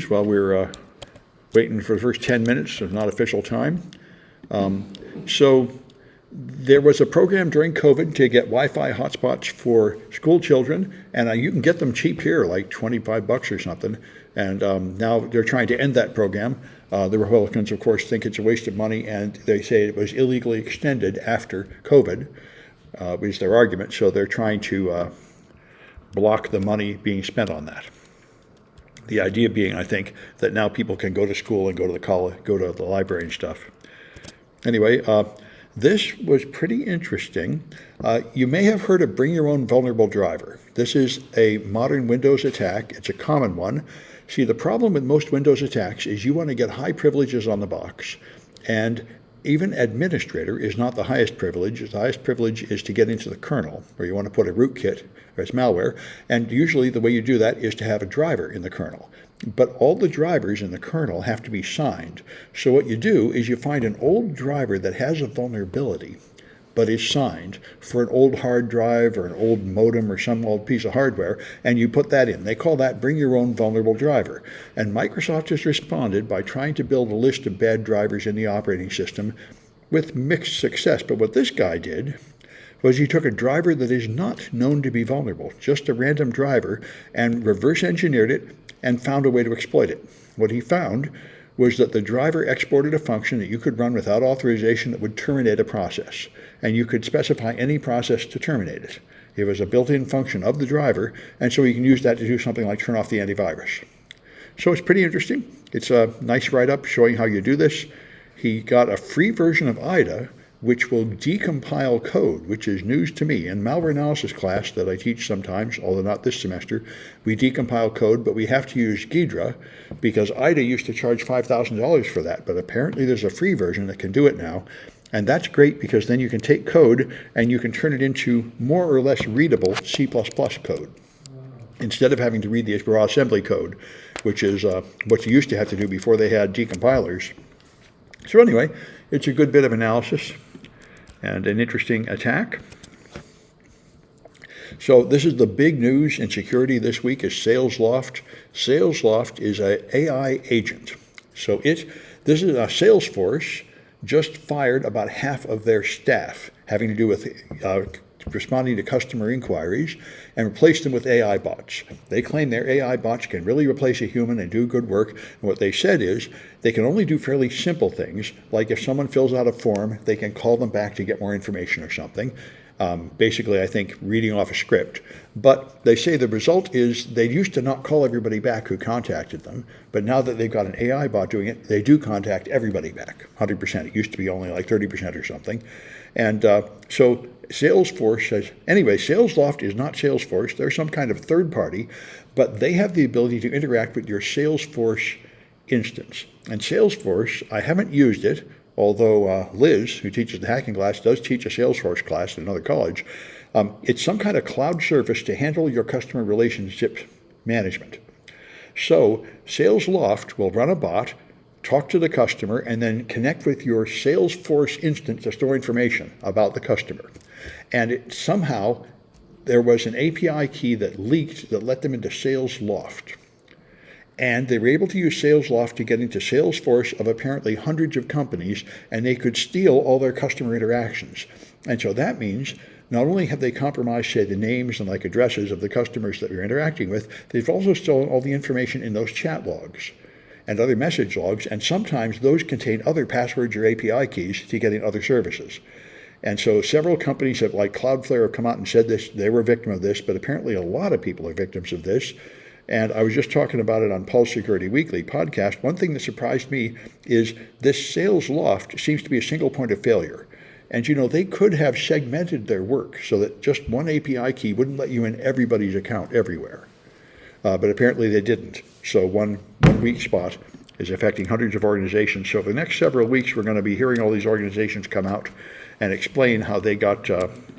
while we're waiting for the first 10 minutes of not official time. So there was a program during COVID to get Wi-Fi hotspots for school children, and you can get them cheap here, like $25 or something. And now they're trying to end that program. The Republicans, of course, think it's a waste of money, and they say it was illegally extended after COVID, is their argument. So they're trying to block the money being spent on that. The idea being, I think, that now people can go to school and go to the college, go to the library and stuff. Anyway, this was pretty interesting. You may have heard of Bring Your Own Vulnerable Driver. This is a modern Windows attack. It's a common one. See, the problem with most Windows attacks is you want to get high privileges on the box, and even administrator is not the highest privilege. The highest privilege is to get into the kernel, where you want to put a rootkit or it's malware. And usually the way you do that is to have a driver in the kernel. But all the drivers in the kernel have to be signed. So what you do is you find an old driver that has a vulnerability, but is signed for an old hard drive or an old modem or some old piece of hardware, and you put that in. They call that Bring Your Own Vulnerable Driver. And Microsoft has responded by trying to build a list of bad drivers in the operating system with mixed success. But what this guy did was he took a driver that is not known to be vulnerable, just a random driver, and reverse engineered it and found a way to exploit it. What he found was that the driver exported a function that you could run without authorization that would terminate a process. And you could specify any process to terminate it. It was a built-in function of the driver, and so you can use that to do something like turn off the antivirus. So it's pretty interesting. It's a nice write-up showing how you do this. He got a free version of IDA, which will decompile code, which is news to me. In malware analysis class that I teach sometimes, although not this semester, we decompile code, but we have to use Ghidra because IDA used to charge $5,000 for that, but apparently there's a free version that can do it now. And that's great because then you can take code and you can turn it into more or less readable C++ code instead of having to read the raw assembly code, which is what you used to have to do before they had decompilers. So anyway, it's a good bit of analysis and an interesting attack. So this is the big news in security this week is SalesLoft. SalesLoft is an AI agent. So this is a Salesforce just fired about half of their staff having to do with responding to customer inquiries and replaced them with AI bots. They claim their AI bots can really replace a human and do good work. And what they said is they can only do fairly simple things, like if someone fills out a form, they can call them back to get more information or something. Basically, I think reading off a script. But they say the result is they used to not call everybody back who contacted them, but now that they've got an AI bot doing it, they do contact everybody back, 100%. It used to be only like 30% or something. And so Salesforce says, anyway, SalesLoft is not Salesforce. They're some kind of third party, but they have the ability to interact with your Salesforce instance. And Salesforce, I haven't used it, although Liz, who teaches the hacking class, does teach a Salesforce class at another college. It's some kind of cloud service to handle your customer relationship management. So SalesLoft will run a bot, talk to the customer, and then connect with your Salesforce instance to store information about the customer. And somehow there was an API key that leaked that let them into SalesLoft. And they were able to use SalesLoft to get into Salesforce of apparently hundreds of companies, and they could steal all their customer interactions. And so that means not only have they compromised, say, the names and like addresses of the customers that you're interacting with, they've also stolen all the information in those chat logs and other message logs, and sometimes those contain other passwords or API keys to getting other services. And so several companies have, like Cloudflare, have come out and said this, they were a victim of this, but apparently a lot of people are victims of this. And I was just talking about it on Pulse Security Weekly podcast. One thing that surprised me is this SalesLoft seems to be a single point of failure. And, you know, they could have segmented their work so that just one API key wouldn't let you in everybody's account everywhere. But apparently they didn't. So one weak spot is affecting hundreds of organizations. So for the next several weeks, we're going to be hearing all these organizations come out and explain how they got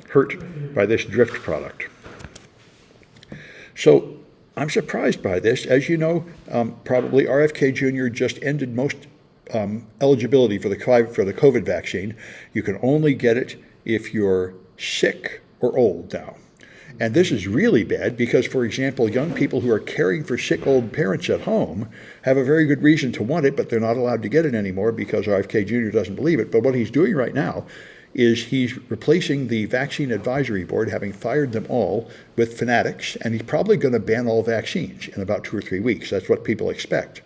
hurt by this Drift product. So I'm surprised by this. As you know, probably RFK Jr. just ended most eligibility for the COVID vaccine. You can only get it if you're sick or old now. And this is really bad because, for example, young people who are caring for sick old parents at home have a very good reason to want it, but they're not allowed to get it anymore because RFK Jr. doesn't believe it. But what he's doing right now is he's replacing the Vaccine Advisory Board, having fired them all, with fanatics, and he's probably going to ban all vaccines in about 2 or 3 weeks. That's what people expect.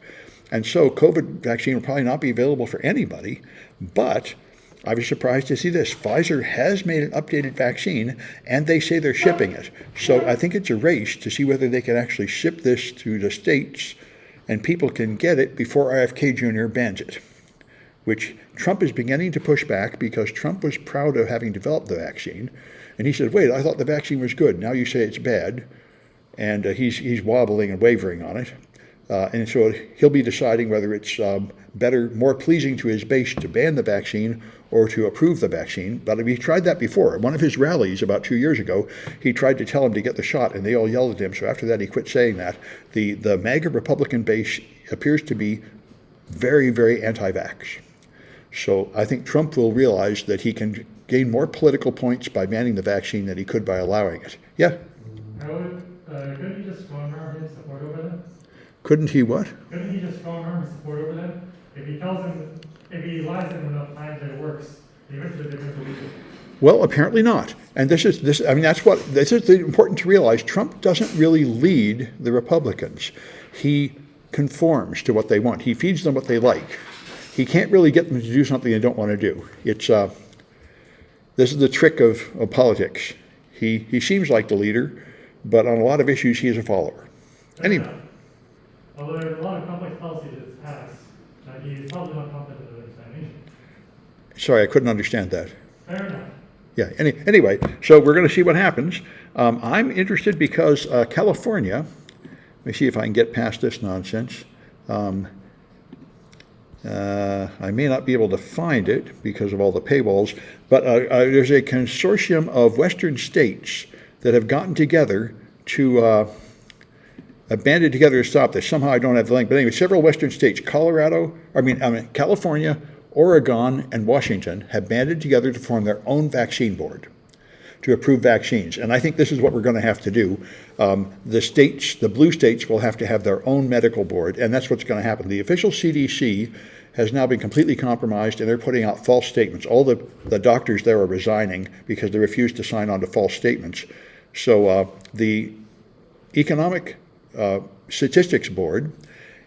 And so COVID vaccine will probably not be available for anybody, but I was surprised to see this. Pfizer has made an updated vaccine, and they say they're shipping it. So I think it's a race to see whether they can actually ship this to the states and people can get it before RFK Jr. bans it, which Trump is beginning to push back because Trump was proud of having developed the vaccine. And he said, wait, I thought the vaccine was good. Now you say it's bad. And he's wobbling and wavering on it. And so he'll be deciding whether it's better, more pleasing to his base to ban the vaccine or to approve the vaccine. But he tried that before. At one of his rallies about 2 years ago, he tried to tell him to get the shot, and they all yelled at him. So after that, he quit saying that. The MAGA Republican base appears to be very, very anti-vax. So I think Trump will realize that he can gain more political points by banning the vaccine than he could by allowing it. Yeah? Couldn't he just strong-arm his support over them? Couldn't he what? Couldn't he just strong-arm his support over them? If he lies to them enough times that it works, eventually they're going to believe it. Well, apparently not. And this is important to realize. Trump doesn't really lead the Republicans. He conforms to what they want. He feeds them what they like. He can't really get them to do something they don't want to do. This is the trick of politics. He seems like the leader, but on a lot of issues, he is a follower. Anyway. Although there are a lot of complex policies that's passed, he is probably not confident of understanding. Sorry, I couldn't understand that. Fair enough. Yeah, anyway, so we're going to see what happens. I'm interested because California, let me see if I can get past this nonsense. I may not be able to find it because of all the paywalls, but there's a consortium of Western states that have gotten together to banded together to stop this. Somehow I don't have the link, but anyway, several Western states, California, Oregon, and Washington have banded together to form their own vaccine board to approve vaccines. And I think this is what we're going to have to do. The blue states will have to have their own medical board, and that's what's going to happen. The official CDC has now been completely compromised, and they're putting out false statements. All the doctors there are resigning because they refuse to sign on to false statements. So the Economic Statistics Board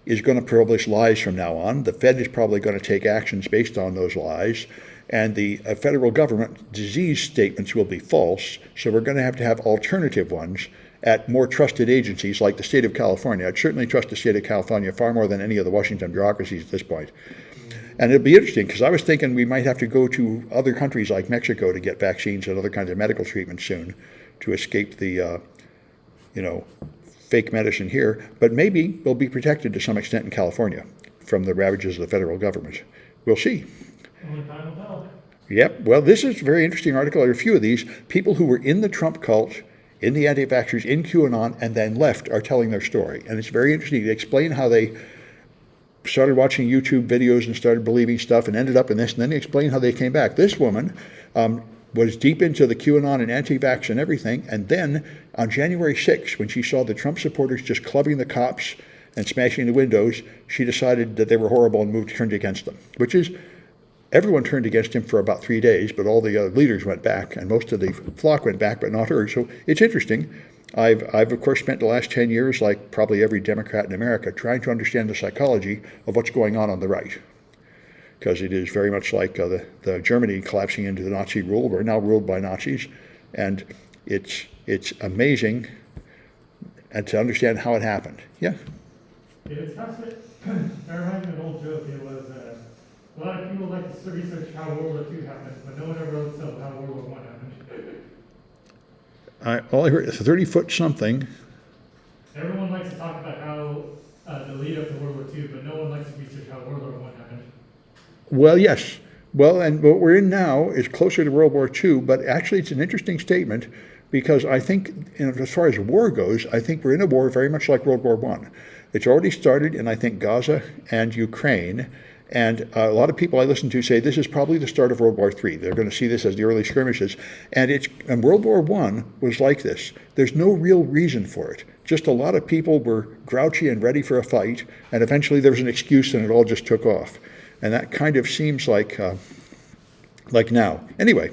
is going to publish lies from now on. The Fed is probably going to take actions based on those lies. And the federal government disease statements will be false. So we're going to have alternative ones at more trusted agencies like the state of California. I'd certainly trust the state of California far more than any of the Washington bureaucracies at this point. And it'll be interesting because I was thinking we might have to go to other countries like Mexico to get vaccines and other kinds of medical treatment soon to escape the, fake medicine here. But maybe we'll be protected to some extent in California from the ravages of the federal government. We'll see. Only time will tell. Yep. Well, this is a very interesting article. There are a few of these. People who were in the Trump cult, in the anti-vaxxers, in QAnon, and then left are telling their story. And it's very interesting. They explain how they started watching YouTube videos and started believing stuff and ended up in this, and then they explain how they came back. This woman was deep into the QAnon and anti-vax and everything, and then on January 6th, when she saw the Trump supporters just clubbing the cops and smashing the windows, she decided that they were horrible and turned against them, which is, everyone turned against him for about 3 days, but all the leaders went back, and most of the flock went back, but not her. So it's interesting. I've of course spent the last 10 years, like probably every Democrat in America, trying to understand the psychology of what's going on the right. Because it is very much like the Germany collapsing into the Nazi rule. We're now ruled by Nazis, and it's amazing and to understand how it happened. Yeah? It's fascinating. That reminds me of an old joke. It was a lot of people like to research how World War II happened, but no one ever looks up how World War I happened. All I heard is a 30-foot something. Everyone likes to talk about how the lead up to World War II, but no one likes to research how World War I happened. Well, yes. Well, and what we're in now is closer to World War II, but actually it's an interesting statement because I think, as far as war goes, I think we're in a war very much like World War I. It's already started in, I think, Gaza and Ukraine, And a lot of people I listen to say this is probably the start of World War III. They're going to see this as the early skirmishes. And World War I was like this. There's no real reason for it. Just a lot of people were grouchy and ready for a fight, and eventually there was an excuse and it all just took off. And that kind of seems like now. Anyway,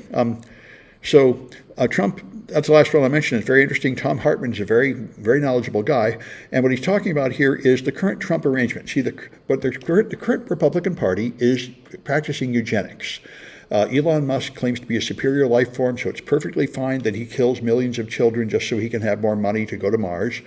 Trump, that's the last one I mentioned. It's very interesting. Tom Hartman is a very, very knowledgeable guy. And what he's talking about here is the current Trump arrangement. See, the current Republican Party is practicing eugenics. Elon Musk claims to be a superior life form, so it's perfectly fine that he kills millions of children just so he can have more money to go to Mars.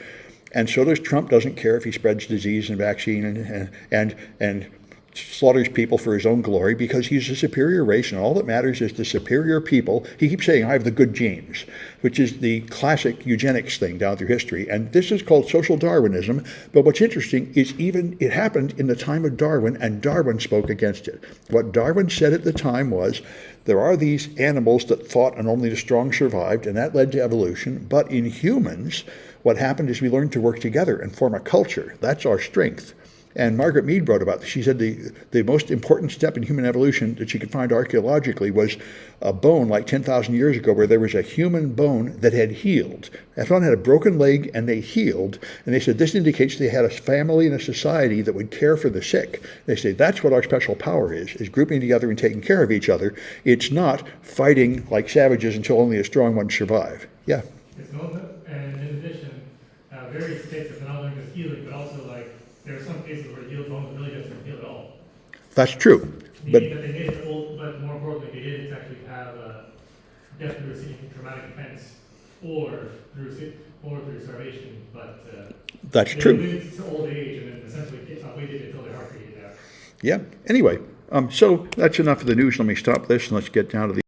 And so does Trump. Doesn't care if he spreads disease and vaccine and slaughters people for his own glory, because he's a superior race, and all that matters is the superior people. He keeps saying, I have the good genes, which is the classic eugenics thing down through history. And this is called social Darwinism. But what's interesting is even it happened in the time of Darwin, and Darwin spoke against it. What Darwin said at the time was, there are these animals that fought and only the strong survived, and that led to evolution. But in humans, what happened is we learned to work together and form a culture. That's our strength. And Margaret Mead wrote about this. She said the most important step in human evolution that she could find archaeologically was a bone like 10,000 years ago where there was a human bone that had healed. That one had a broken leg and they healed. And they said this indicates they had a family and a society that would care for the sick. They say that's what our special power is grouping together and taking care of each other. It's not fighting like savages until only the strong ones survive. Yeah. And in addition, various states have not only just healing, but also there are some cases where the healed bone really doesn't heal at all. That's true. Meaning that they made it old, but more importantly, they did it to actually have death through a traumatic offense or through starvation. But that's true. They lived to old age and then essentially waited until their heart faded out. Yeah. Anyway, so that's enough of the news. Let me stop this and let's get down to the